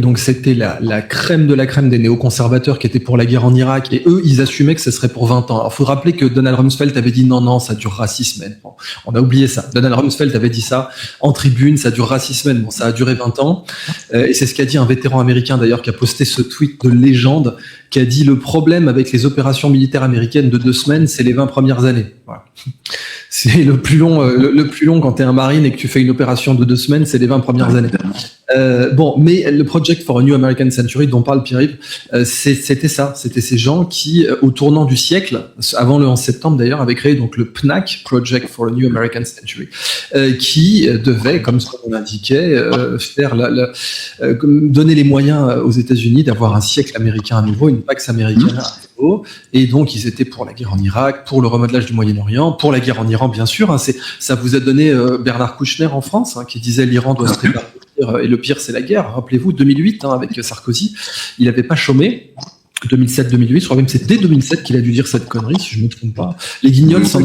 Donc c'était la crème de la crème des néoconservateurs qui étaient pour la guerre en Irak, et eux, ils assumaient que ce serait pour 20 ans. Alors, faut rappeler que Donald Rumsfeld avait dit non, ça dure 6 semaines. Bon, on a oublié ça. Donald Rumsfeld avait dit ça en tribune, ça dure 6 semaines. Bon, ça a duré 20 ans. Et c'est ce qu'a dit un vétéran américain, d'ailleurs, qui a posté ce tweet de légende, qui a dit: le problème avec les opérations militaires américaines de 2 semaines, c'est les 20 premières années. Voilà. C'est le plus long quand t'es un marine et que tu fais une opération de 2 semaines, c'est les 20 premières années. Bon, mais le Project for a New American Century dont parle Pierre-Yves, c'était ça. C'était ces gens qui, au tournant du siècle, avant le 11 septembre d'ailleurs, avaient créé donc le PNAC, Project for a New American Century, qui devait, comme son nom l'indiquait, faire donner les moyens aux États-Unis d'avoir un siècle américain à nouveau, une Pax américaine à nouveau. Et donc, ils étaient pour la guerre en Irak, pour le remodelage du Moyen-Orient, pour la guerre en Iran, bien sûr. Hein, ça vous a donné Bernard Kouchner en France, hein, qui disait l'Iran doit se préparer. Et le pire, c'est la guerre. Rappelez-vous, 2008, hein, avec Sarkozy, il n'avait pas chômé. 2007-2008, je crois même que c'est dès 2007 qu'il a dû dire cette connerie, si je ne me trompe pas. Les Guignols s'en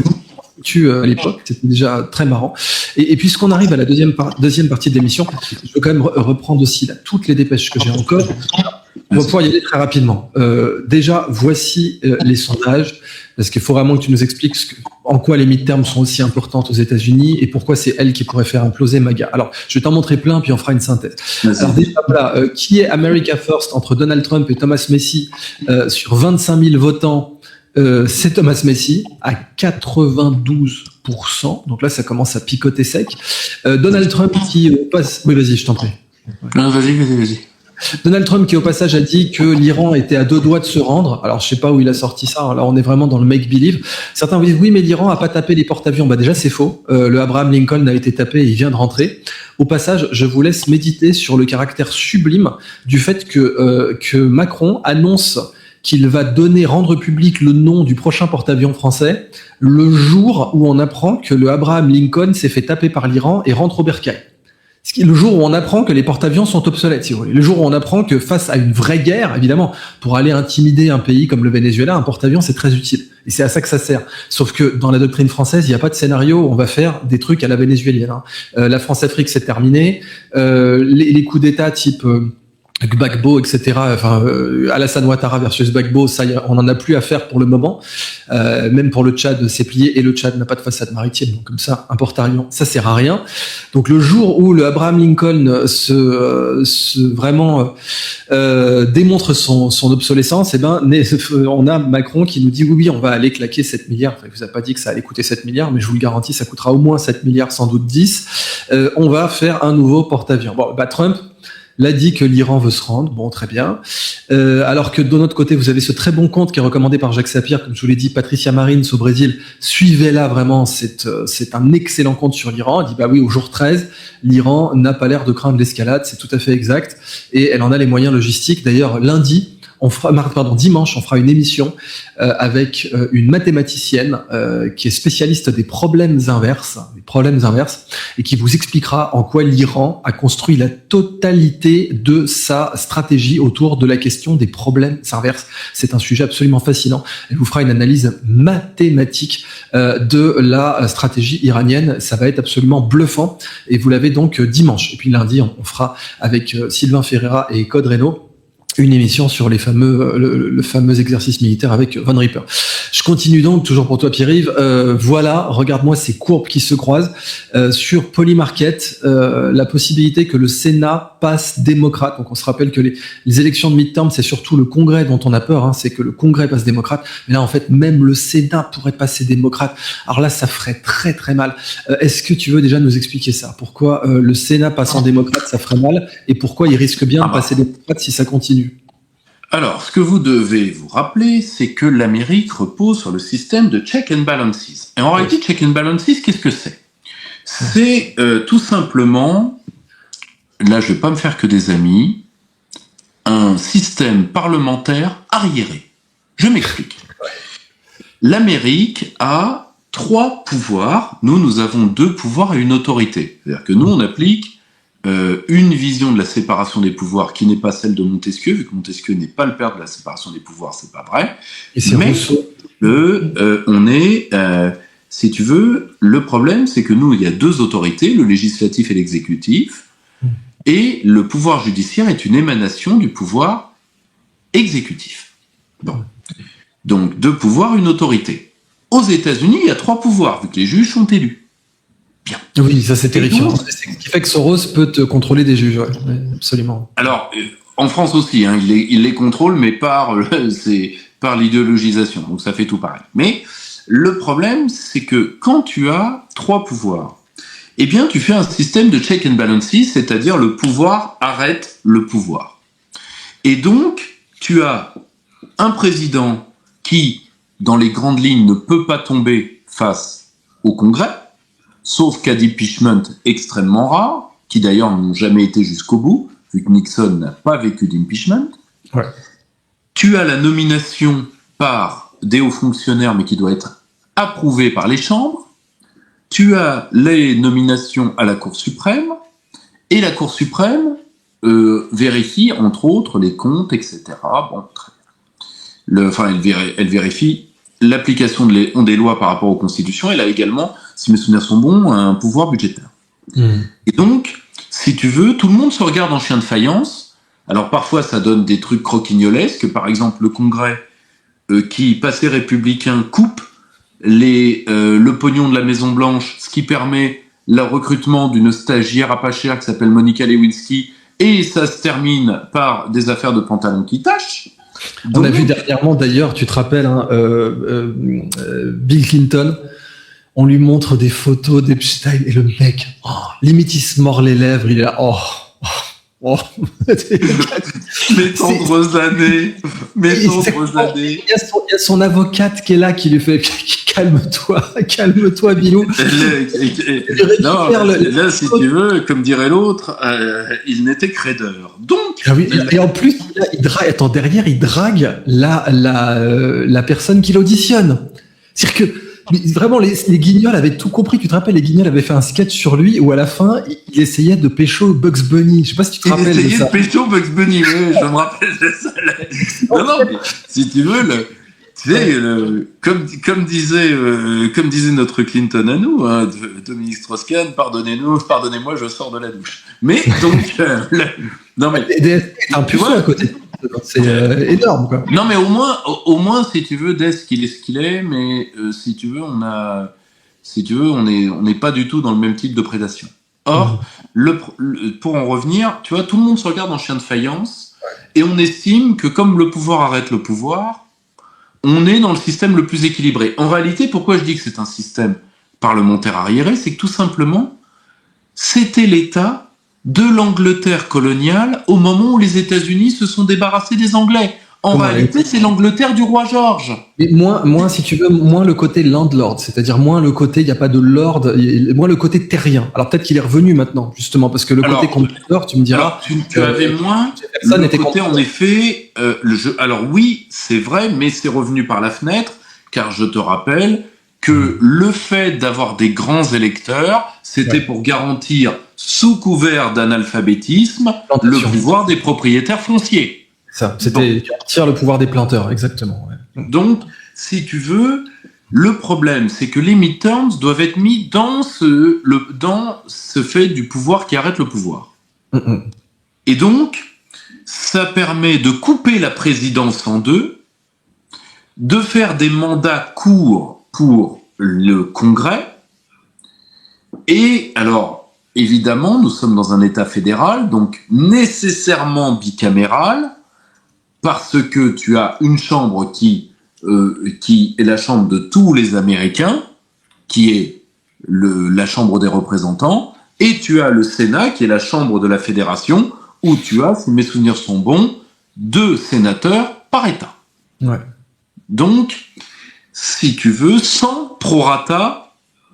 foutus à l'époque, c'était déjà très marrant. Et puisqu'on arrive à la deuxième partie de l'émission, je veux quand même reprendre aussi là, toutes les dépêches que j'ai encore. On va pouvoir y aller très rapidement. Déjà, voici les sondages, parce qu'il faut vraiment que tu nous expliques en quoi les midterms sont aussi importantes aux États-Unis et pourquoi c'est elles qui pourraient faire imploser MAGA. Alors, je vais t'en montrer plein, puis on fera une synthèse. Alors déjà, voilà, qui est America First entre Donald Trump et Thomas Messi sur 25 000 votants, c'est Thomas Messi à 92%. Donc là, ça commence à picoter sec. Donald Trump qui passe... Oui, vas-y, je t'en prie. Non, vas-y. Donald Trump qui au passage a dit que l'Iran était à 2 doigts de se rendre. Alors je sais pas où il a sorti ça. Alors, là on est vraiment dans le make-believe. Certains vous disent oui mais l'Iran a pas tapé les porte-avions. Bah déjà c'est faux. Le Abraham Lincoln a été tapé et il vient de rentrer. Au passage, je vous laisse méditer sur le caractère sublime du fait que Macron annonce qu'il va rendre public le nom du prochain porte-avions français le jour où on apprend que le Abraham Lincoln s'est fait taper par l'Iran et rentre au bercail. Le jour où on apprend que les porte-avions sont obsolètes, si vous voulez. Le jour où on apprend que face à une vraie guerre, évidemment, pour aller intimider un pays comme le Venezuela, un porte-avions, c'est très utile. Et c'est à ça que ça sert. Sauf que dans la doctrine française, il n'y a pas de scénario où on va faire des trucs à la vénézuélienne. Hein. La France-Afrique, c'est terminé. Les coups d'État type... Gbagbo, etc. Enfin, Alassane Ouattara versus Gbagbo, ça, on en a plus à faire pour le moment. Même pour le Tchad, c'est plié et le Tchad n'a pas de façade maritime, donc comme ça, un porte-avions, ça sert à rien. Donc le jour où le Abraham Lincoln vraiment démontre son obsolescence, eh ben, on a Macron qui nous dit oui, on va aller claquer 7 milliards. Enfin, il vous a pas dit que ça allait coûter 7 milliards, mais je vous le garantis, ça coûtera au moins 7 milliards, sans doute 10. On va faire un nouveau porte-avions. Bon, bah Trump l'a dit que l'Iran veut se rendre, bon, très bien. Alors que de notre côté, vous avez ce très bon compte qui est recommandé par Jacques Sapir, comme je vous l'ai dit, Patricia Marines au Brésil. Suivez-la vraiment, c'est un excellent compte sur l'Iran. Elle dit bah oui, au jour 13, l'Iran n'a pas l'air de craindre l'escalade, c'est tout à fait exact, et elle en a les moyens logistiques. D'ailleurs, dimanche, on fera une émission avec une mathématicienne qui est spécialiste des problèmes inverses, et qui vous expliquera en quoi l'Iran a construit la totalité de sa stratégie autour de la question des problèmes inverses. C'est un sujet absolument fascinant. Elle vous fera une analyse mathématique de la stratégie iranienne. Ça va être absolument bluffant, et vous l'avez donc dimanche. Et puis lundi, on fera avec Sylvain Ferreira et Code Reno une émission sur les le fameux exercice militaire avec Von Ripper. Je continue donc, toujours pour toi Pierre-Yves. Voilà, regarde-moi ces courbes qui se croisent. Sur Polymarket, la possibilité que le Sénat passe démocrate. Donc on se rappelle que les élections de midterm, c'est surtout le Congrès dont on a peur, hein, c'est que le Congrès passe démocrate. Mais là, en fait, même le Sénat pourrait passer démocrate. Alors là, ça ferait très très mal. Est-ce que tu veux déjà nous expliquer ça? Pourquoi le Sénat passe en démocrate, ça ferait mal? Et pourquoi il risque bien de passer démocrate si ça continue? Alors, ce que vous devez vous rappeler, c'est que l'Amérique repose sur le système de check and balances. Et en réalité, check and balances, qu'est-ce que c'est? C'est tout simplement, là je ne vais pas me faire que des amis, un système parlementaire arriéré. Je m'explique. L'Amérique a 3 pouvoirs, nous avons 2 pouvoirs et une autorité. C'est-à-dire que nous, on applique une vision de la séparation des pouvoirs qui n'est pas celle de Montesquieu, vu que Montesquieu n'est pas le père de la séparation des pouvoirs, c'est pas vrai. Et c'est mais on est, si tu veux, le problème, c'est que nous, il y a 2 autorités, le législatif et l'exécutif. Et le pouvoir judiciaire est une émanation du pouvoir exécutif. Bon. Donc, 2 pouvoirs, une autorité. Aux États-Unis, il y a 3 pouvoirs, vu que les juges sont élus. Bien. Oui, ça c'est terrifiant. donc, C'est ce qui fait que Soros peut te contrôler des juges, ouais, absolument. Alors, en France aussi, hein, il les contrôle, mais par l'idéologisation. Donc, ça fait tout pareil. Mais le problème, c'est que quand tu as 3 pouvoirs, eh bien, tu fais un système de check and balances, c'est-à-dire le pouvoir arrête le pouvoir. Et donc, tu as un président qui, dans les grandes lignes, ne peut pas tomber face au Congrès, sauf cas d'impeachment extrêmement rares, qui d'ailleurs n'ont jamais été jusqu'au bout, vu que Nixon n'a pas vécu d'impeachment. Ouais. Tu as la nomination par des hauts fonctionnaires, mais qui doit être approuvée par les chambres. Tu as les nominations à la Cour suprême, et la Cour suprême vérifie, entre autres, les comptes, etc. Bon, très bien. Elle vérifie l'application des lois par rapport aux constitutions. Elle a également, si mes souvenirs sont bons, un pouvoir budgétaire. Et donc, si tu veux, tout le monde se regarde en chien de faïence. Alors parfois, ça donne des trucs croquignolesques. Par exemple, le Congrès, qui, passé républicain, coupe le pognon de la Maison-Blanche, ce qui permet le recrutement d'une stagiaire à pas cher qui s'appelle Monica Lewinsky, et ça se termine par des affaires de pantalons qui tâchent. On a vu dernièrement, d'ailleurs, tu te rappelles, hein, Bill Clinton, on lui montre des photos d'Epstein, et le mec, limite il se mord les lèvres, il est là, Mes tendres années. Il y a son avocate qui est là, qui lui fait calme-toi, Bilou. Non, là, si tu veux, comme dirait l'autre, il n'était que raideur. Donc. Ah oui, et en plus, derrière, il drague la personne qui l'auditionne. C'est-à-dire que vraiment, les Guignols avaient tout compris. Tu te rappelles, les Guignols avaient fait un sketch sur lui où à la fin, il essayait de pécho Bugs Bunny. Je sais pas si tu te rappelles de ça. Il essayait de pécho Bugs Bunny, oui, je me rappelle de ça. Non, mais si tu veux, comme disait notre Clinton à nous, hein, Dominique Strauss-Kahn, pardonnez-moi, je sors de la douche. Mais donc, non mais DSK est un puceau à côté. C'est énorme, quoi. Non, mais au moins, si tu veux, Desk, il est ce qu'il est, mais si tu veux, on n'est pas du tout dans le même type de prédation. Or, pour en revenir, tu vois, tout le monde se regarde en chien de faïence, et on estime que comme le pouvoir arrête le pouvoir, on est dans le système le plus équilibré. En réalité, pourquoi je dis que c'est un système parlementaire arriéré, c'est que tout simplement, c'était l'État de l'Angleterre coloniale au moment où les États-Unis se sont débarrassés des Anglais. En réalité, c'est l'Angleterre du roi George. Mais moins, si tu veux, moins le côté landlord, c'est-à-dire moins le côté, il n'y a pas de lord, moins le côté terrien. Alors peut-être qu'il est revenu maintenant, justement, parce que le côté compteur, tu me diras. Alors, tu avais moins. Le côté, en effet, alors oui, c'est vrai, mais c'est revenu par la fenêtre, car je te rappelle que le fait d'avoir des grands électeurs, c'était pour garantir, sous couvert d'analphabétisme, le pouvoir des propriétaires fonciers. Ça, c'était garantir le pouvoir des planteurs, exactement. Ouais. Donc, si tu veux, le problème, c'est que les midterms doivent être mis dans ce fait du pouvoir qui arrête le pouvoir. Et donc, ça permet de couper la présidence en deux, de faire des mandats courts pour le Congrès. Et alors, évidemment, nous sommes dans un État fédéral, donc nécessairement bicaméral, parce que tu as une chambre qui est la chambre de tous les Américains, qui est la chambre des représentants, et tu as le Sénat, qui est la chambre de la fédération, où tu as, si mes souvenirs sont bons, 2 sénateurs par État. Ouais. Donc, si tu veux, sans prorata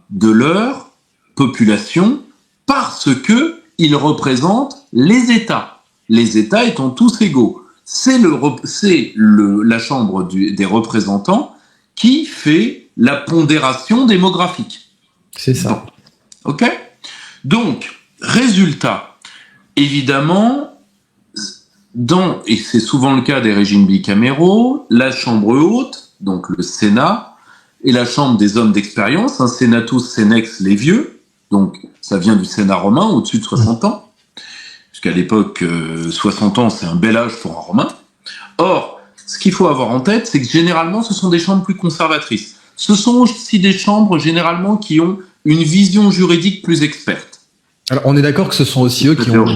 de leur population, parce que ils représentent les États. Les États étant tous égaux. C'est la Chambre des représentants qui fait la pondération démographique. C'est ça. OK ? Donc, résultat, évidemment, et c'est souvent le cas des régimes bicaméraux, la Chambre haute, donc le Sénat, et la Chambre des hommes d'expérience, un Senatus Senex les vieux, donc ça vient du Sénat romain, au-dessus de 60 ans. qu'à l'époque, 60 ans, c'est un bel âge pour un Romain. Or, ce qu'il faut avoir en tête, c'est que généralement, ce sont des chambres plus conservatrices. Ce sont aussi des chambres, généralement, qui ont une vision juridique plus experte. Alors, on est d'accord que ce sont aussi eux qui ont...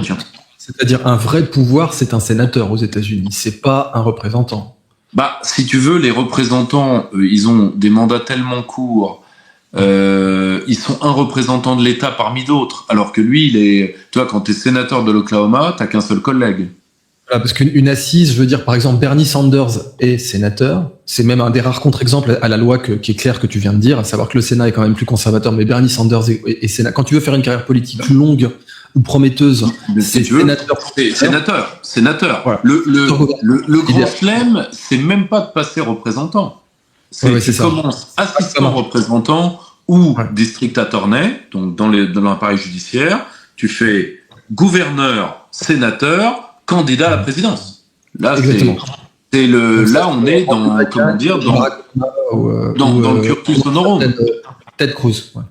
C'est-à-dire, un vrai pouvoir, c'est un sénateur aux États-Unis, c'est pas un représentant. Bah, si tu veux, les représentants, ils ont des mandats tellement courts, ils sont un représentant de l'État parmi d'autres, alors que lui, tu vois, quand t'es sénateur de l'Oklahoma, t'as qu'un seul collègue. Voilà, parce qu'une assise, je veux dire, par exemple, Bernie Sanders est sénateur. C'est même un des rares contre-exemples à la loi qui est claire que tu viens de dire, à savoir que le Sénat est quand même plus conservateur, mais Bernie Sanders est sénateur. Quand tu veux faire une carrière politique longue ou prometteuse, c'est sénateur. Voilà. Le grand chelem, c'est même pas de passer représentant. Tu commences assistant représentant ou district attorney, donc dans l'appareil judiciaire, tu fais gouverneur, sénateur, candidat à la présidence. Là, là, on est dans, comment dire, dans le cursus honorum. Ted Cruz. Ouais.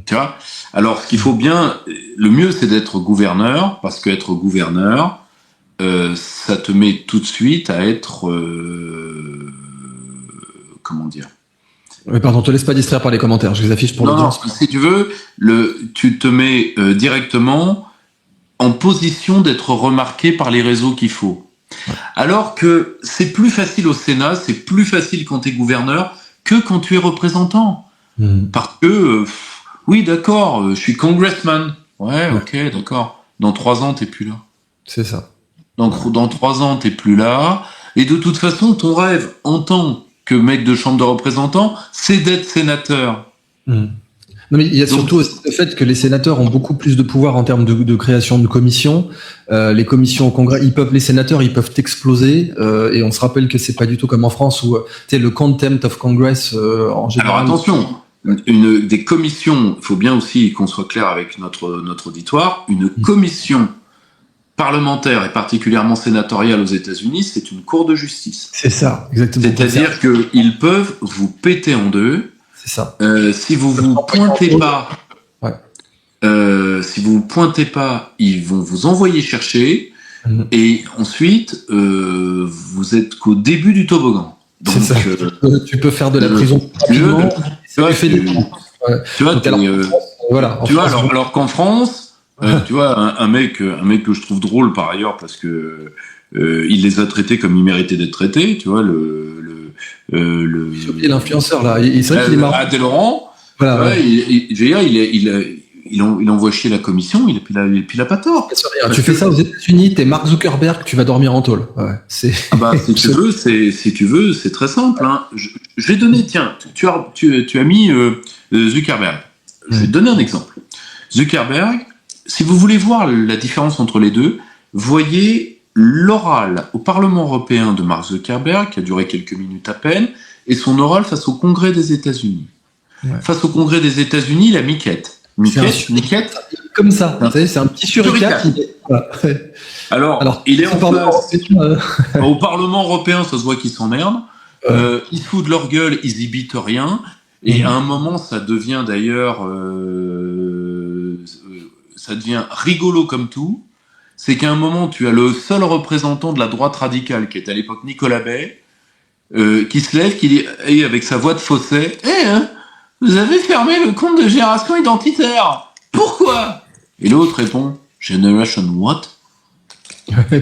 Tu vois. Alors, ce qu'il faut bien, le mieux, c'est d'être gouverneur, parce qu'être gouverneur, ça te met tout de suite à être, comment dire. Mais pardon, te laisse pas distraire par les commentaires. Je les affiche pour l'audience. Non, si tu veux, tu te mets directement en position d'être remarqué par les réseaux qu'il faut. Alors que c'est plus facile au Sénat, c'est plus facile quand tu es gouverneur que quand tu es représentant. Parce que, oui, d'accord, je suis congressman. Ouais, ok, d'accord. Dans 3 ans, t'es plus là. C'est ça. Donc, dans 3 ans, t'es plus là. Et de toute façon, ton rêve, en tant que mec de chambre de représentants, c'est d'être sénateur. Non, mais il y a surtout aussi le fait que les sénateurs ont beaucoup plus de pouvoir en termes de création de commissions. Les commissions au Congrès, les sénateurs, ils peuvent exploser. Et on se rappelle que c'est pas du tout comme en France où, tu sais, le contempt of Congress, en général. Alors attention, des commissions, il faut bien aussi qu'on soit clair avec notre auditoire, une commission parlementaire et particulièrement sénatoriale aux États-Unis, c'est une cour de justice. C'est ça, exactement. C'est-à-dire qu'ils peuvent vous péter en deux. C'est ça. Si vous pointez pas, ils vont vous envoyer chercher, et ensuite vous êtes qu'au début du toboggan. Donc, c'est ça. Tu peux faire de la prison rapidement. Alors qu'en France, tu vois, un mec que je trouve drôle par ailleurs parce que il les a traités comme ils méritaient d'être traités, tu vois, l'influenceur là, c'est vrai qu'il est marrant. Adèle Laurent, voilà, il envoie chier la commission, et puis il a pas tort. Tu fais ça aux États-Unis, t'es Mark Zuckerberg, tu vas dormir en tôle. Ouais, si tu veux, c'est très simple. Hein. Je vais donner, tiens, tu as mis Zuckerberg. Je vais te donner un exemple. Zuckerberg, si vous voulez voir la différence entre les deux, voyez l'oral au Parlement européen de Mark Zuckerberg, qui a duré quelques minutes à peine, et son oral face au Congrès des États-Unis. Ouais. Face au Congrès des États-Unis, la miquette. Miquette. Comme ça, c'est un petit suricate. Voilà. Alors, il est en place. Au Parlement européen, ça se voit qu'ils s'emmerdent. Ils se foutent de leur gueule, ils y bitent rien. Et à un moment, ça devient d'ailleurs... ça devient rigolo comme tout. C'est qu'à un moment, tu as le seul représentant de la droite radicale, qui est à l'époque Nicolas Bay, qui se lève, qui dit, et avec sa voix de fausset, vous avez fermé le compte de Génération Identitaire. Pourquoi? Et l'autre répond, Generation what? Même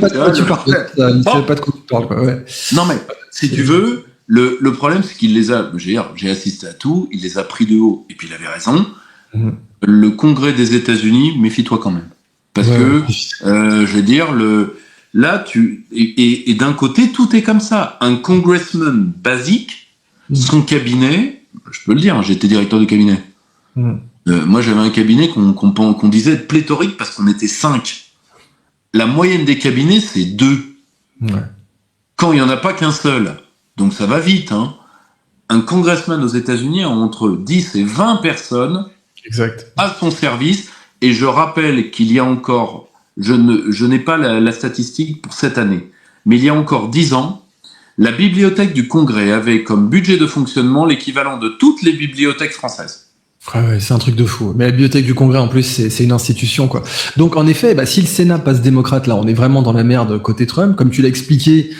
pas de quoi tu parles. Il ne savait pas de quoi tu parles. Ouais. Non mais, si tu veux, le problème, c'est qu'il les a, j'ai assisté à tout, il les a pris de haut, et puis il avait raison. Le Congrès des États-Unis, méfie-toi quand même. Parce que, je veux dire, là, et d'un côté, tout est comme ça. Un congressman basique, son cabinet, je peux le dire, j'étais directeur de cabinet. Moi, j'avais un cabinet qu'on disait être pléthorique parce qu'on était 5. La moyenne des cabinets, c'est 2. Ouais. Quand il n'y en a pas qu'un seul. Donc ça va vite. Hein. Un congressman aux États-Unis a entre 10 et 20 personnes à son service. Et je rappelle qu'il y a encore, je n'ai pas la statistique pour cette année, mais il y a encore 10 ans, la bibliothèque du Congrès avait comme budget de fonctionnement l'équivalent de toutes les bibliothèques françaises. Ouais, c'est un truc de fou. Mais la bibliothèque du Congrès, en plus, c'est une institution, quoi. Donc, en effet, si le Sénat passe démocrate, là, on est vraiment dans la merde côté Trump. Comme tu l'as expliqué,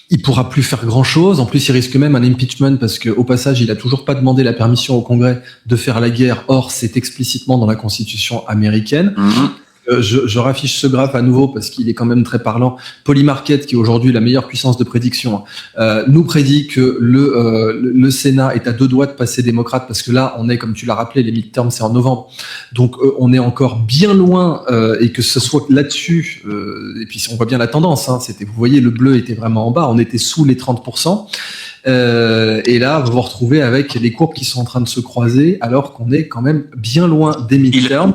il pourra plus faire grand-chose. En plus, il risque même un impeachment parce que, au passage, il a toujours pas demandé la permission au Congrès de faire la guerre. Or, c'est explicitement dans la Constitution américaine. Je raffiche ce graphe à nouveau parce qu'il est quand même très parlant. Polymarket, qui est aujourd'hui la meilleure puissance de prédiction, nous prédit que le Sénat est à 2 doigts de passer démocrate parce que là, on est, comme tu l'as rappelé, les midterms, c'est en novembre. Donc, on est encore bien loin et que ce soit là-dessus. Et puis, on voit bien la tendance. Vous voyez, le bleu était vraiment en bas. On était sous les 30%. Et là, vous vous retrouvez avec les courbes qui sont en train de se croiser alors qu'on est quand même bien loin des midterms.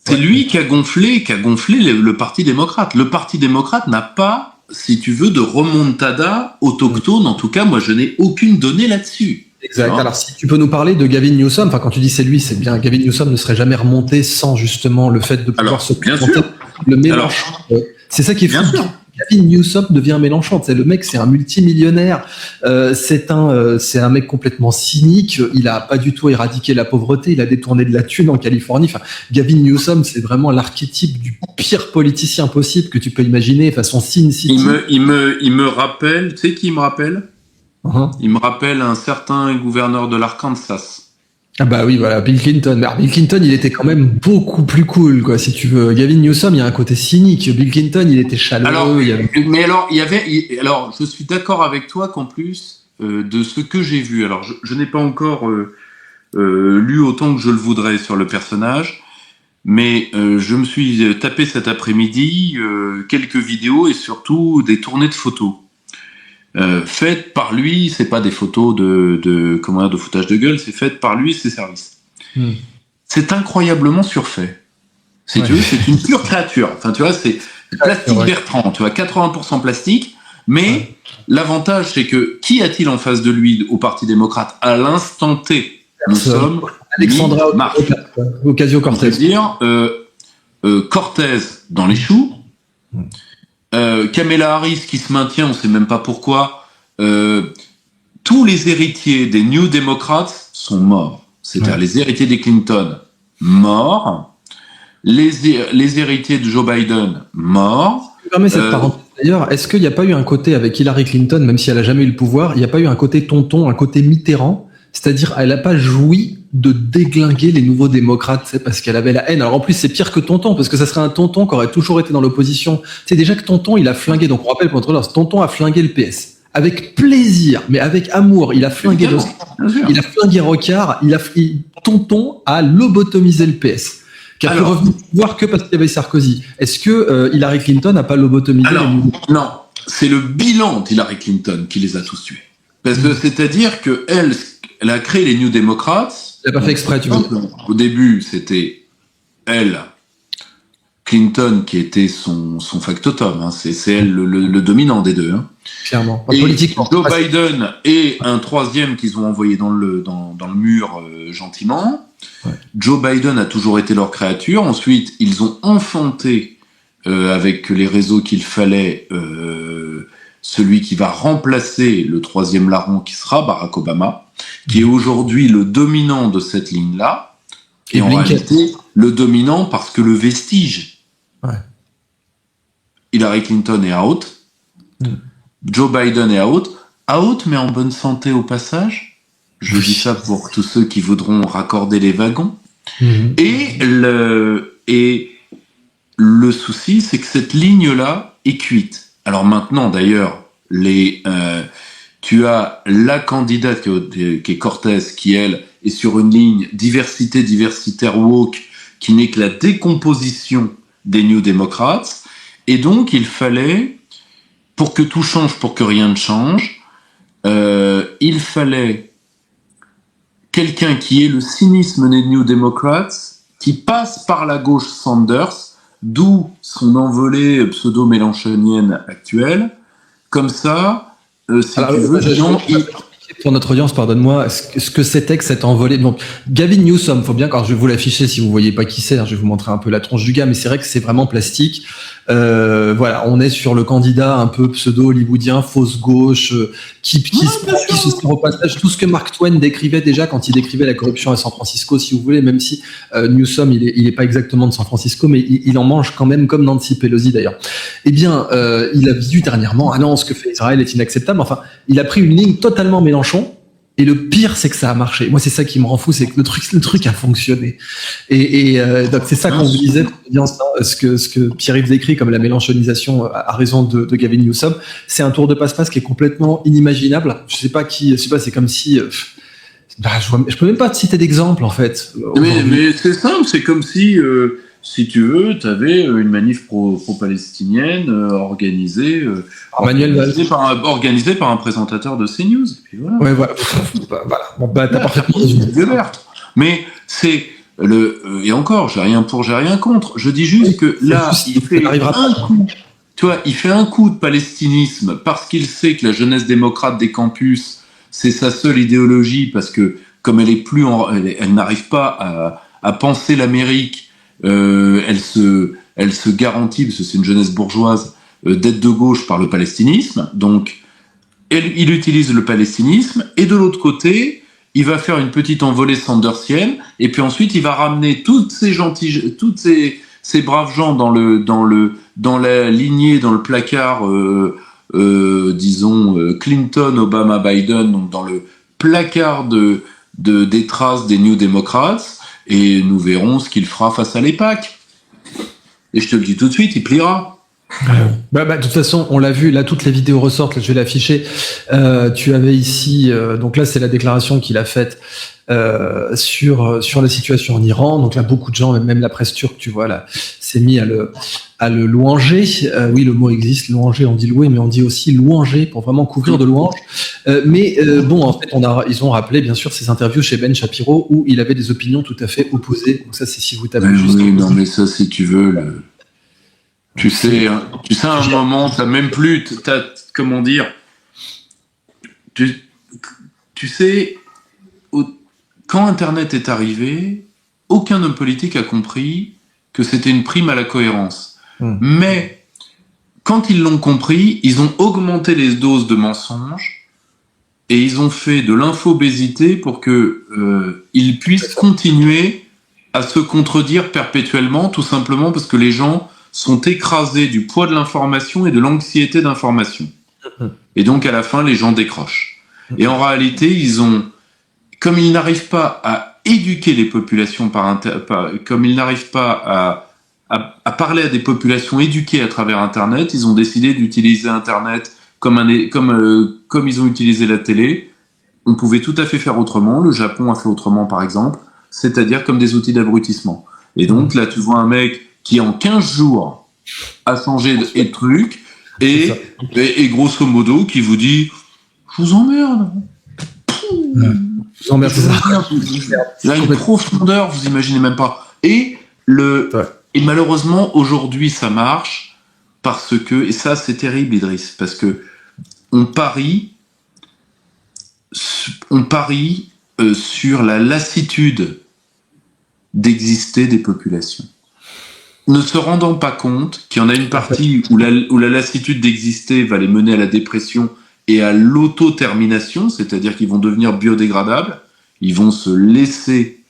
C'est lui qui a gonflé le Parti démocrate. Le Parti démocrate n'a pas, si tu veux, de remontada autochtone. En tout cas, moi, je n'ai aucune donnée là-dessus. Exact. Alors, si tu peux nous parler de Gavin Newsom, quand tu dis c'est lui, c'est bien. Gavin Newsom ne serait jamais remonté sans justement le fait de pouvoir se présenter le Mélenchon. C'est ça qui est fou. Bien sûr. Gavin Newsom devient Mélenchon. Le mec, c'est un multimillionnaire. C'est un mec complètement cynique. Il a pas du tout éradiqué la pauvreté. Il a détourné de la thune en Californie. Gavin Newsom, c'est vraiment l'archétype du pire politicien possible que tu peux imaginer. Façon Sin City. Il me rappelle. Tu sais qui il me rappelle? Il me rappelle un certain gouverneur de l'Arkansas. Ah bah oui, voilà, Bill Clinton. Mais alors, Bill Clinton, il était quand même beaucoup plus cool, quoi, si tu veux. Gavin Newsom, il y a un côté cynique. Bill Clinton, il était chaleureux. Alors, je suis d'accord avec toi qu'en plus de ce que j'ai vu, alors je n'ai pas encore lu autant que je le voudrais sur le personnage, mais je me suis tapé cet après-midi quelques vidéos et surtout des tournées de photos. Faites par lui, c'est pas des photos de foutage de gueule, c'est faites par lui et ses services. C'est incroyablement surfait. Si tu veux, c'est une pure créature. Enfin, tu vois, c'est plastique Bertrand, tu vois, 80% plastique, mais l'avantage, c'est que qui a-t-il en face de lui au Parti démocrate à l'instant T? Nous sommes Alexandra Ocasio-Cortez. C'est-à-dire Cortez dans les choux, Kamala Harris qui se maintient, on ne sait même pas pourquoi. Tous les héritiers des New Democrats sont morts. C'est-à-dire les héritiers des Clinton, morts. Les héritiers de Joe Biden, morts. Je me permets cette parenthèse d'ailleurs. Est-ce qu'il n'y a pas eu un côté avec Hillary Clinton, même si elle n'a jamais eu le pouvoir, il n'y a pas eu un côté tonton, un côté Mitterrand? C'est-à-dire, elle n'a pas joui de déglinguer les nouveaux démocrates, parce qu'elle avait la haine. Alors en plus, c'est pire que Tonton, parce que ça serait un Tonton qui aurait toujours été dans l'opposition. C'est déjà que Tonton, il a flingué. Donc on rappelle pour notre Tonton a flingué le PS. Avec plaisir, mais avec amour. Il a flingué il a flingué Rocard. Tonton a lobotomisé le PS. Qui a pu revenir au pouvoir que parce qu'il y avait Sarkozy. Est-ce que Hillary Clinton n'a pas lobotomisé les nouveaux? Non, c'est le bilan d'Hillary Clinton qui les a tous tués. Parce que c'est-à-dire que elle a créé les New Democrats. Elle n'a pas fait exprès, tu vois. Au début, c'était elle, Clinton, qui était son factotum. C'est elle le dominant des deux. Clairement. Et politiquement. Joe Biden et un troisième qu'ils ont envoyé dans le mur gentiment. Ouais. Joe Biden a toujours été leur créature. Ensuite, ils ont enfanté avec les réseaux qu'il fallait celui qui va remplacer le troisième larron qui sera Barack Obama, qui est aujourd'hui le dominant de cette ligne-là, et en réalité le dominant parce que le vestige. Ouais. Hillary Clinton est out, Joe Biden est out mais en bonne santé au passage. Je dis ça pour tous ceux qui voudront raccorder les wagons. Et le souci, c'est que cette ligne-là est cuite. Alors maintenant, d'ailleurs, tu as la candidate qui est Cortez, qui, elle, est sur une ligne diversitaire woke, qui n'est que la décomposition des New Democrats. Et donc, il fallait, pour que tout change, pour que rien ne change, il fallait quelqu'un qui ait le cynisme des New Democrats, qui passe par la gauche Sanders, d'où son envolée pseudo-mélenchonienne actuelle. Comme ça, si tu veux, pour notre audience, pardonne-moi, ce que c'était que cette envolée. Donc, Gavin Newsom, faut bien, quand je vais vous l'afficher si vous voyez pas qui c'est, je vais vous montrer un peu la tronche du gars, mais c'est vrai que c'est vraiment plastique. Voilà, on est sur le candidat un peu pseudo-hollywoodien, fausse gauche, qui se tire au passage tout ce que Mark Twain décrivait déjà quand il décrivait la corruption à San Francisco, si vous voulez, même si Newsom, il est pas exactement de San Francisco, mais il en mange quand même comme Nancy Pelosi d'ailleurs. Eh bien, il a dit dernièrement, ah non, ce que fait Israël est inacceptable. Enfin, il a pris une ligne totalement Mélenchon. Et le pire, c'est que ça a marché. Moi, c'est ça qui me rend fou, c'est que le truc a fonctionné. Donc, c'est ça qu'on vous disait, ce que Pierre-Yves décrit comme la mélenchonisation à raison de Gavin Newsom. C'est un tour de passe-passe qui est complètement inimaginable. Je sais pas, c'est comme si, je peux même pas te citer d'exemple, en fait. Mais c'est simple, c'est comme si tu veux, tu avais une manif pro-palestinienne organisée par un présentateur de CNews. Et puis voilà. Ouais, voilà. Bon, t'as parfaitement résumé. Mais c'est et encore, j'ai rien pour, j'ai rien contre. Je dis juste que là, il fait un coup. Tu vois, il fait un coup de palestinisme parce qu'il sait que la jeunesse démocrate des campus, c'est sa seule idéologie, parce que comme elle est elle n'arrive pas à penser l'Amérique. Elle se garantit, parce que c'est une jeunesse bourgeoise, d'être de gauche par le palestinisme. Donc, il utilise le palestinisme. Et de l'autre côté, il va faire une petite envolée sandersienne. Et puis ensuite, il va ramener toutes ces braves gens dans la lignée, dans le placard, disons, Clinton, Obama, Biden, donc dans le placard des traces des New Democrats. Et nous verrons ce qu'il fera face à l'EPAC. Et je te le dis tout de suite, il pliera. De toute façon, on l'a vu, là, toutes les vidéos ressortent, là, je vais l'afficher. Tu avais ici, donc là, c'est la déclaration qu'il a faite sur la situation en Iran. Donc là, beaucoup de gens, même la presse turque, tu vois, là, s'est mis à le louanger. Oui, le mot existe, louanger, on dit louer, mais on dit aussi louanger pour vraiment couvrir de louanges. Bon, en fait, ils ont rappelé, bien sûr, ces interviews chez Ben Shapiro où il avait des opinions tout à fait opposées. Donc ça, c'est si vous tapez juste. Oui, non, mais ça, si tu veux, tu sais, à un moment, t'as même plus, comment dire, tu sais, quand Internet est arrivé, aucun homme politique a compris que c'était une prime à la cohérence. Mais, quand ils l'ont compris, ils ont augmenté les doses de mensonges et ils ont fait de l'infobésité pour que ils puissent continuer à se contredire perpétuellement, tout simplement parce que les gens sont écrasés du poids de l'information et de l'anxiété d'information. Et donc, à la fin, les gens décrochent. Et en réalité, comme ils n'arrivent pas à éduquer les populations comme ils n'arrivent pas à parler à des populations éduquées à travers Internet, ils ont décidé d'utiliser Internet comme ils ont utilisé la télé. On pouvait tout à fait faire autrement. Le Japon a fait autrement, par exemple, c'est-à-dire comme des outils d'abrutissement. Et donc, là, tu vois un mec qui, en 15 jours, a changé de truc, et grosso modo, qui vous dit « Je vous emmerde ». Je vous emmerde, Il y a une profondeur, vous imaginez même pas. Et malheureusement, aujourd'hui, ça marche parce que, et ça, c'est terrible, Idriss, parce que on parie sur la lassitude d'exister des populations, ne se rendant pas compte qu'il y en a une partie où la lassitude d'exister va les mener à la dépression et à l'auto-termination, c'est-à-dire qu'ils vont devenir biodégradables, ils vont se laisser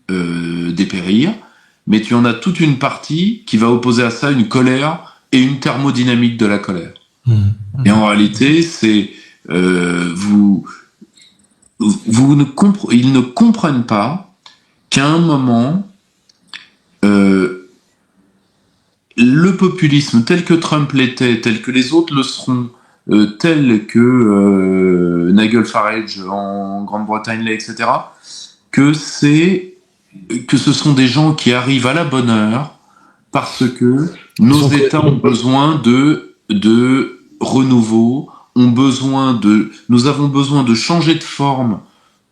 dépérir, mais tu en as toute une partie qui va opposer à ça une colère et une thermodynamique de la colère. Et en réalité, c'est ils ne comprennent pas qu'à un moment, le populisme tel que Trump l'était, tel que les autres le seront, tel que Nigel Farage en Grande-Bretagne l'est, etc., que ce sont des gens qui arrivent à la bonne heure parce que nos États ont besoin de renouveau, nous avons besoin de changer de forme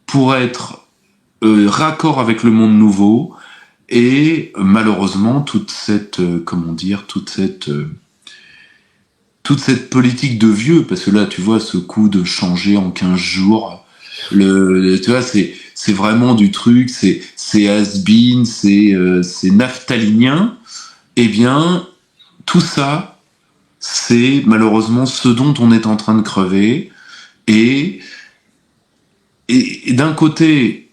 pour être raccord avec le monde nouveau. Et malheureusement, toute cette politique de vieux, parce que là, tu vois, ce coup de changer en 15 jours, Tu vois, c'est vraiment du truc, c'est has-been, c'est naphtalinien. Eh bien, tout ça, c'est malheureusement ce dont on est en train de crever. Et d'un côté,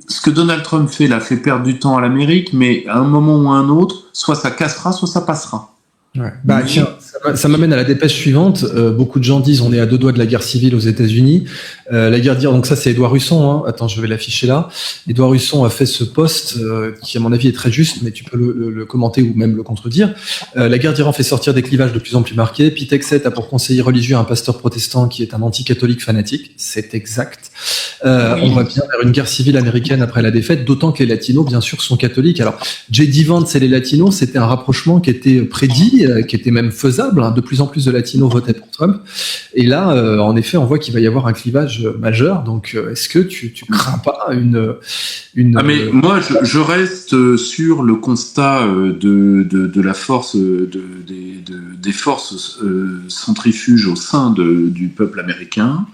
ce que Donald Trump fait là fait perdre du temps à l'Amérique, mais à un moment ou à un autre, soit ça cassera, soit ça passera. Ouais. Bah, tiens, ça m'amène à la dépêche suivante. Beaucoup de gens disent on est à 2 doigts de la guerre civile aux États-Unis. La guerre d'Iran, donc ça c'est Édouard Husson. Hein. Attends, je vais l'afficher là. Édouard Husson a fait ce post qui, à mon avis, est très juste, mais tu peux le commenter ou même le contredire. La guerre d'Iran fait sortir des clivages de plus en plus marqués. Pete Hegseth a pour conseiller religieux un pasteur protestant qui est un anti-catholique fanatique. C'est exact. On va bien vers une guerre civile américaine après la défaite, d'autant que les latinos, bien sûr, sont catholiques. Alors, J.D. Vance et les latinos, c'était un rapprochement qui était prédit, qui était même faisable. Hein. De plus en plus de latinos votaient pour Trump. Et là, en effet, on voit qu'il va y avoir un clivage majeur. Donc, est-ce que tu crains pas une... Ah mais moi, je reste sur le constat de la force des forces centrifuges au sein du peuple américain.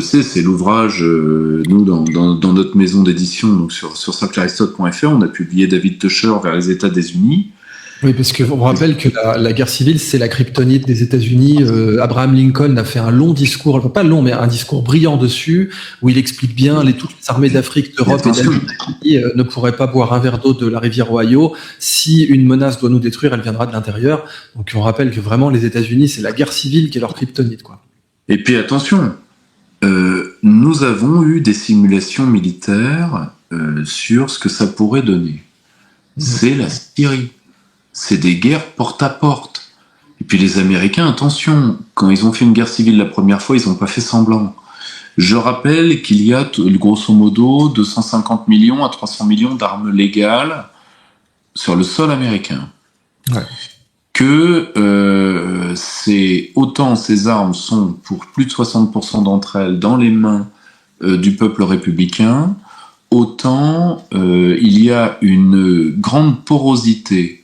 C'est l'ouvrage, nous, dans notre maison d'édition, donc sur sacrearistote.fr, on a publié David Tusher vers les États des Unis. Oui, parce qu'on rappelle que la guerre civile, c'est la kryptonite des États-Unis. Abraham Lincoln a fait un long discours, pas long, mais un discours brillant dessus, où il explique bien toutes les armées d'Afrique, d'Europe et d'Asie ne pourraient pas boire un verre d'eau de la rivière Ohio. Si une menace doit nous détruire, elle viendra de l'intérieur. Donc on rappelle que vraiment les États-Unis, c'est la guerre civile qui est leur kryptonite, quoi. Et puis attention, nous avons eu des simulations militaires sur ce que ça pourrait donner. C'est la Syrie. C'est des guerres porte à porte. Et puis les Américains, attention, quand ils ont fait une guerre civile la première fois, ils n'ont pas fait semblant. Je rappelle qu'il y a grosso modo 250 millions à 300 millions d'armes légales sur le sol américain. Ouais. Que autant ces armes sont pour plus de 60% d'entre elles dans les mains du peuple républicain, autant il y a une grande porosité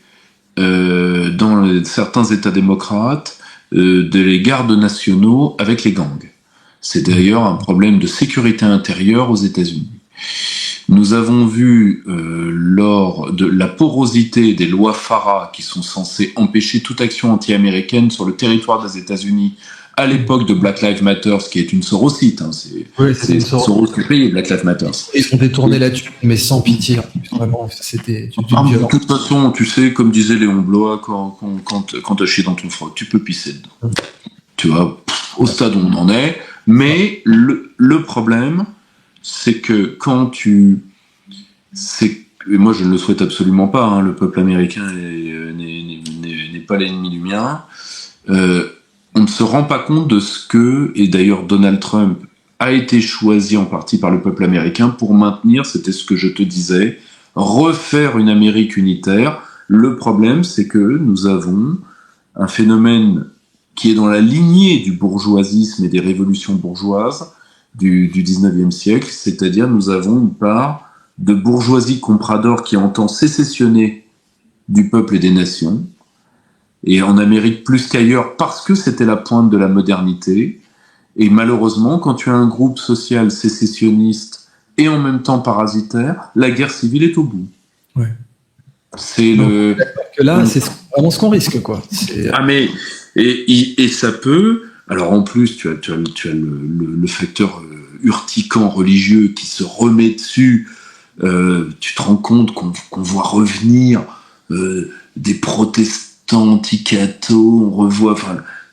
dans certains États démocrates des gardes nationaux avec les gangs. C'est d'ailleurs un problème de sécurité intérieure aux États-Unis. Nous avons vu lors de la porosité des lois FARA qui sont censées empêcher toute action anti-américaine sur le territoire des États-Unis à l'époque de Black Lives Matter, ce qui est une sorosite. Hein, c'est Soros qui paye Black Lives Matter. Ils ont détourné là-dessus, mais sans pitié. Vraiment, c'était de toute façon, tu sais, comme disait Léon Blois, quand t'as chié dans ton froc, tu peux pisser dedans. Tu vois, au stade où on en est. Mais le problème, c'est que et moi je ne le souhaite absolument pas, hein, le peuple américain n'est pas l'ennemi du mien, on ne se rend pas compte de ce que, et d'ailleurs Donald Trump a été choisi en partie par le peuple américain pour maintenir, c'était ce que je te disais, refaire une Amérique unitaire. Le problème, c'est que nous avons un phénomène qui est dans la lignée du bourgeoisisme et des révolutions bourgeoises du 19e siècle, c'est-à-dire nous avons une part de bourgeoisie comprador qui entend sécessionner du peuple et des nations, et en Amérique plus qu'ailleurs parce que c'était la pointe de la modernité, et malheureusement quand tu as un groupe social sécessionniste et en même temps parasitaire, la guerre civile est au bout. Ouais. C'est que là, c'est vraiment ce qu'on risque, quoi. Ah mais et ça peut. Alors en plus, tu as le facteur urticant religieux qui se remet dessus. Tu te rends compte qu'on voit revenir des protestants anti-cathos, on revoit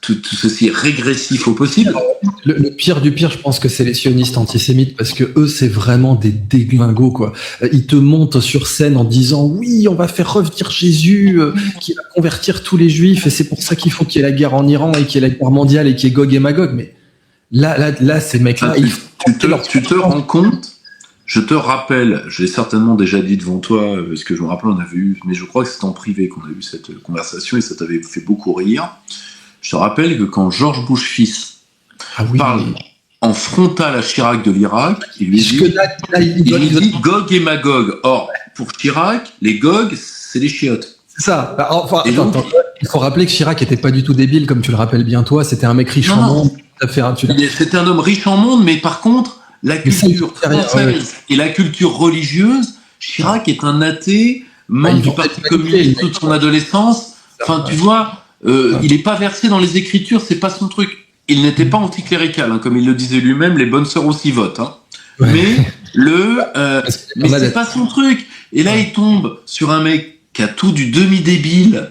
tout ceci est régressif au possible. Alors, le pire du pire, je pense que c'est les sionistes antisémites, parce que eux, c'est vraiment des déglingos, quoi. Ils te montent sur scène en disant oui, on va faire revenir Jésus, qui va convertir tous les juifs, et c'est pour ça qu'il faut qu'il y ait la guerre en Iran et qu'il y ait la guerre mondiale et qu'il y ait Gog et Magog. Mais là, ces mecs-là, tu te rends compte? Je te rappelle, je l'ai certainement déjà dit devant toi, parce que je me rappelle, on avait eu, mais je crois que c'était en privé qu'on a eu cette conversation et ça t'avait fait beaucoup rire. Je te rappelle que quand George Bush fils parle en frontal à Chirac de l'Irak, il lui dit Gog et Magog. Or, pour Chirac, les Gog, c'est les chiottes. C'est ça. Attends, il faut rappeler que Chirac était pas du tout débile, comme tu le rappelles bien toi. C'était un mec riche en monde. C'était un homme riche en monde, mais par contre, la culture française et la culture religieuse, Chirac est un athée, membre du Parti communiste toute son adolescence. Enfin, tu vois, il n'est pas versé dans les Écritures, c'est pas son truc. Il n'était pas anticlérical, hein, comme il le disait lui-même, les bonnes sœurs aussi votent. Hein. Mais c'est pas son truc. Et là, il tombe sur un mec qui a tout du demi-débile,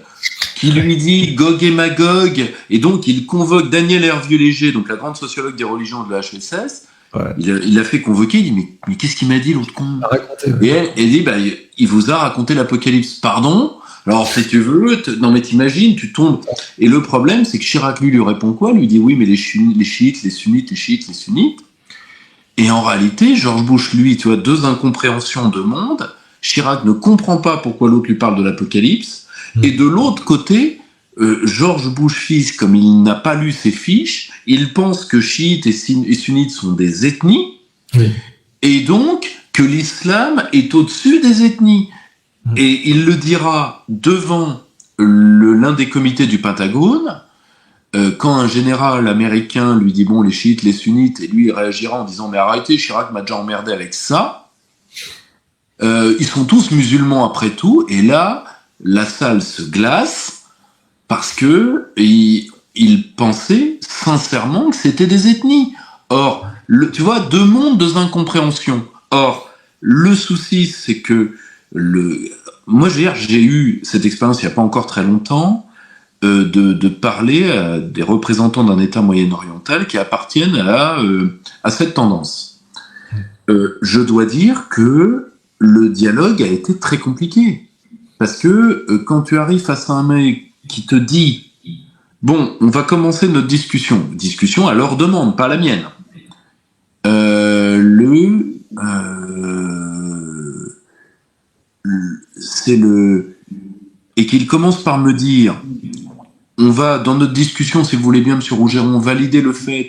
qui lui dit Gog et Magog, et donc il convoque Daniel Hervieux-Léger, donc la grande sociologue des religions de la HESS. Ouais. Il l'a fait convoquer, il dit mais qu'est-ce qu'il m'a dit l'autre con? Et elle dit il vous a raconté l'Apocalypse. Pardon? Alors si tu veux, non mais t'imagines, tu tombes. Et le problème, c'est que Chirac lui répond quoi? Lui dit oui, mais les chiites, les sunnites, les chiites, les sunnites. Et en réalité, George Bush, lui, tu vois, deux incompréhensions de monde. Chirac ne comprend pas pourquoi l'autre lui parle de l'Apocalypse. Et de l'autre côté, George Bush fils, comme il n'a pas lu ses fiches, il pense que chiites et sunnites sont des ethnies, et donc que l'islam est au-dessus des ethnies. Et il le dira devant l'un des comités du Pentagone, quand un général américain lui dit bon les chiites, les sunnites, et lui il réagira en disant mais arrêtez, Chirac m'a déjà emmerdé avec ça. Ils sont tous musulmans après tout, et là la salle se glace parce que il pensait sincèrement que c'était des ethnies. Or, tu vois, deux mondes, deux incompréhensions. Or, le souci, c'est que moi, j'ai eu cette expérience il n'y a pas encore très longtemps de parler à des représentants d'un État moyen-oriental qui appartiennent à cette tendance. Je dois dire que le dialogue a été très compliqué. Parce que quand tu arrives face à un mec qui te dit « Bon, on va commencer notre discussion. » Discussion à leur demande, pas la mienne. Et qu'il commence par me dire « On va, dans notre discussion, si vous voulez bien, M. Rougeron, valider le fait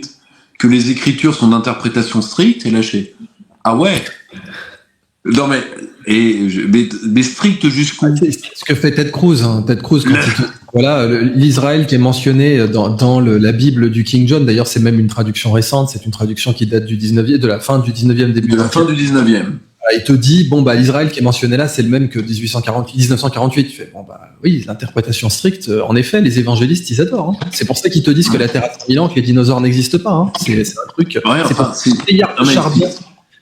que les Écritures sont d'interprétation stricte. » Et lâché. Ah ouais. Non mais strict jusqu'où? C'est ce que fait Ted Cruz. Hein. Ted Cruz, voilà, l'Israël qui est mentionné dans la Bible du King John. D'ailleurs, c'est même une traduction récente. C'est une traduction qui date de la fin du 19e, début de la fin du 19e. Il te dit l'Israël qui est mentionné là, c'est le même que 1948. Tu fais oui, l'interprétation stricte. En effet, les évangélistes, ils adorent. Hein. C'est pour ça qu'ils te disent que la Terre a 5000 ans, que les dinosaures n'existent pas. Hein. C'est un truc. Ouais,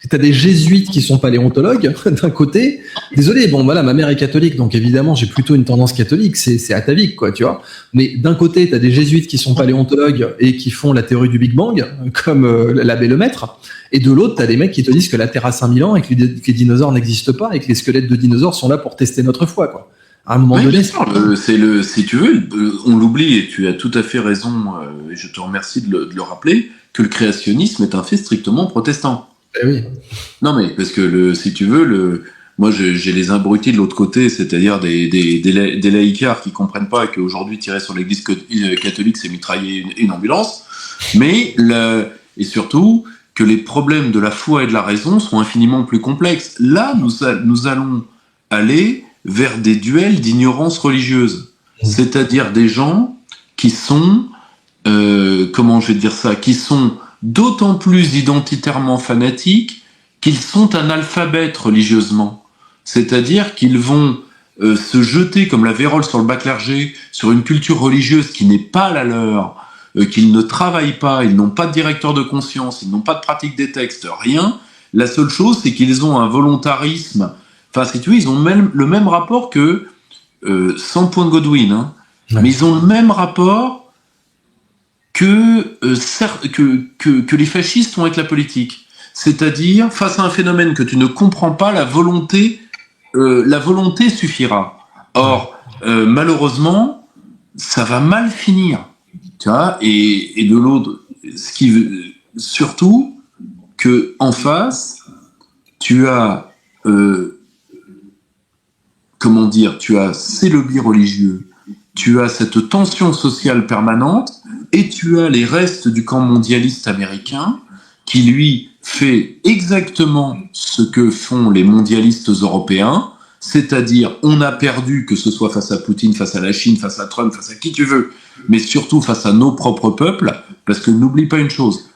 T'as des jésuites qui sont paléontologues d'un côté. Désolé, ma mère est catholique, donc évidemment j'ai plutôt une tendance catholique, c'est atavique, quoi, tu vois. Mais d'un côté, t'as des jésuites qui sont paléontologues et qui font la théorie du Big Bang, comme l'abbé Lemaître, et de l'autre, t'as des mecs qui te disent que la Terre a 5000 ans et que les dinosaures n'existent pas et que les squelettes de dinosaures sont là pour tester notre foi, quoi. À un moment donné, si tu veux, on l'oublie et tu as tout à fait raison, et je te remercie de le rappeler, que le créationnisme est un fait strictement protestant. Oui. Non mais parce que si tu veux, moi j'ai les abrutis de l'autre côté, c'est-à-dire des laïcards qui comprennent pas qu'aujourd'hui tirer sur l'Église catholique c'est mitrailler une ambulance, mais et surtout que les problèmes de la foi et de la raison sont infiniment plus complexes. Là, nous allons aller vers des duels d'ignorance religieuse, c'est-à-dire des gens qui sont qui sont d'autant plus identitairement fanatiques qu'ils sont analphabètes religieusement. C'est-à-dire qu'ils vont se jeter comme la vérole sur le bac clergé sur une culture religieuse qui n'est pas la leur, qu'ils ne travaillent pas, ils n'ont pas de directeur de conscience, ils n'ont pas de pratique des textes, rien. La seule chose, c'est qu'ils ont un volontarisme. Enfin, si tu veux, ils ont le même rapport que, sans point de Godwin, hein, mais ils ont le même rapport que les fascistes ont avec la politique. C'est-à-dire, face à un phénomène que tu ne comprends pas, la volonté suffira. Or, malheureusement, ça va mal finir. Tu vois, et de l'autre, surtout que en face, tu as tu as ces lobbies religieux, tu as cette tension sociale permanente, et tu as les restes du camp mondialiste américain qui, lui, fait exactement ce que font les mondialistes européens, c'est-à-dire on a perdu, que ce soit face à Poutine, face à la Chine, face à Trump, face à qui tu veux, mais surtout face à nos propres peuples, parce que n'oublie pas une chose,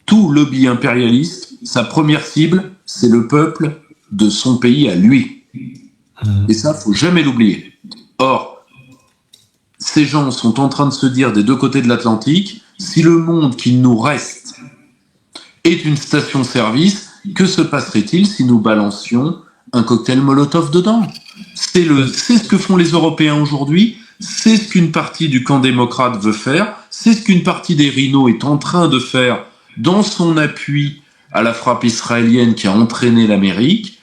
tout lobby impérialiste sa première cible, c'est le peuple de son pays à lui. Et ça, faut jamais l'oublier. Or, ces gens sont en train de se dire des deux côtés de l'Atlantique, si le monde qui nous reste est une station-service, que se passerait-il si nous balancions un cocktail Molotov dedans ? C'est ce que font les Européens aujourd'hui, c'est ce qu'une partie du camp démocrate veut faire, c'est ce qu'une partie des rhinos est en train de faire dans son appui à la frappe israélienne qui a entraîné l'Amérique.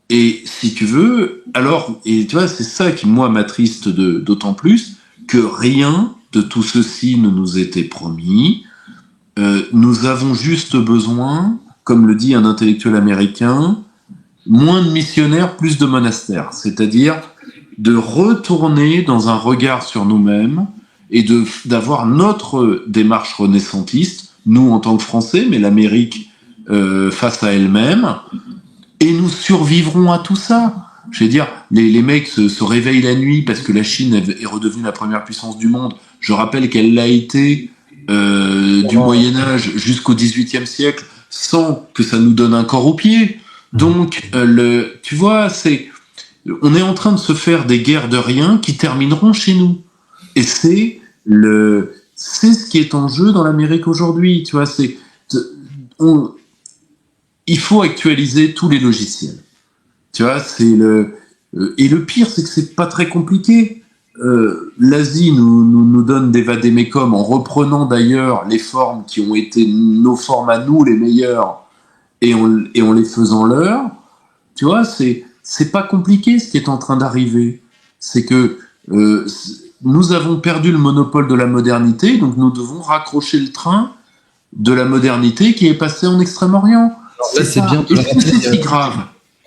Et si tu veux, alors, et tu vois, c'est ça qui, moi, m'attriste d'autant plus, que rien de tout ceci ne nous était promis. Nous avons juste besoin, comme le dit un intellectuel américain, moins de missionnaires, plus de monastères. C'est-à-dire de retourner dans un regard sur nous-mêmes et d'avoir notre démarche renaissantiste, nous en tant que Français, mais l'Amérique face à elle-même, et nous survivrons à tout ça. Je veux dire, les mecs se réveillent la nuit parce que la Chine est redevenue la première puissance du monde. Je rappelle qu'elle l'a été du Moyen-Âge jusqu'au XVIIIe siècle sans que ça nous donne un corps aux pieds. Donc, tu vois, on est en train de se faire des guerres de rien qui termineront chez nous. Et c'est ce qui est en jeu dans l'Amérique aujourd'hui. Tu vois, il faut actualiser tous les logiciels. Tu vois, et le pire, c'est que c'est pas très compliqué. L'Asie nous donne des vadémécum en reprenant d'ailleurs les formes qui ont été nos formes à nous les meilleures et en les faisant leurs. Tu vois, c'est pas compliqué ce qui est en train d'arriver. C'est que nous avons perdu le monopole de la modernité, donc nous devons raccrocher le train de la modernité qui est passé en Extrême-Orient. C'est si grave.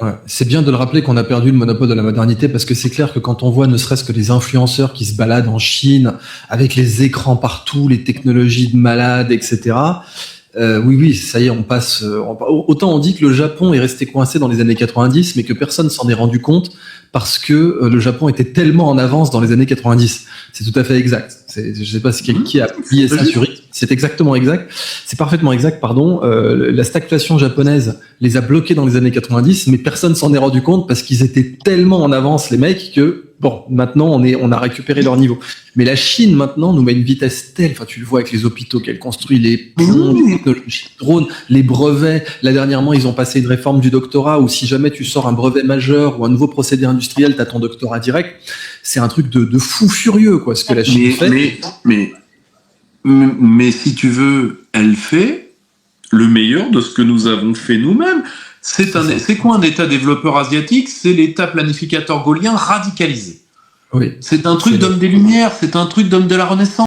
Ouais, c'est bien de le rappeler qu'on a perdu le monopole de la modernité parce que c'est clair que quand on voit ne serait-ce que les influenceurs qui se baladent en Chine avec les écrans partout, les technologies de malades, etc. Oui, ça y est, on passe. Autant on dit que le Japon est resté coincé dans les années 90, mais que personne s'en est rendu compte parce que le Japon était tellement en avance dans les années 90. C'est tout à fait exact. Je sais pas qui a publié ça sur X. C'est exactement exact. C'est parfaitement exact, pardon. La stagflation japonaise les a bloqués dans les années 90, mais personne s'en est rendu compte parce qu'ils étaient tellement en avance, les mecs, que bon, maintenant on a récupéré leur niveau. Mais la Chine maintenant nous met une vitesse telle, enfin tu le vois avec les hôpitaux qu'elle construit, les ponts, les technologies de drones, les brevets. Là dernièrement ils ont passé une réforme du doctorat où si jamais tu sors un brevet majeur ou un nouveau procédé industriel, t'as ton doctorat direct. C'est un truc de fou furieux quoi, ce que la Chine fait. Mais si tu veux, elle fait le meilleur de ce que nous avons fait nous-mêmes. C'est quoi un État développeur asiatique ? C'est l'État planificateur gaulien radicalisé. Oui. C'est un truc d'homme des Lumières, c'est un truc d'homme de la Renaissance.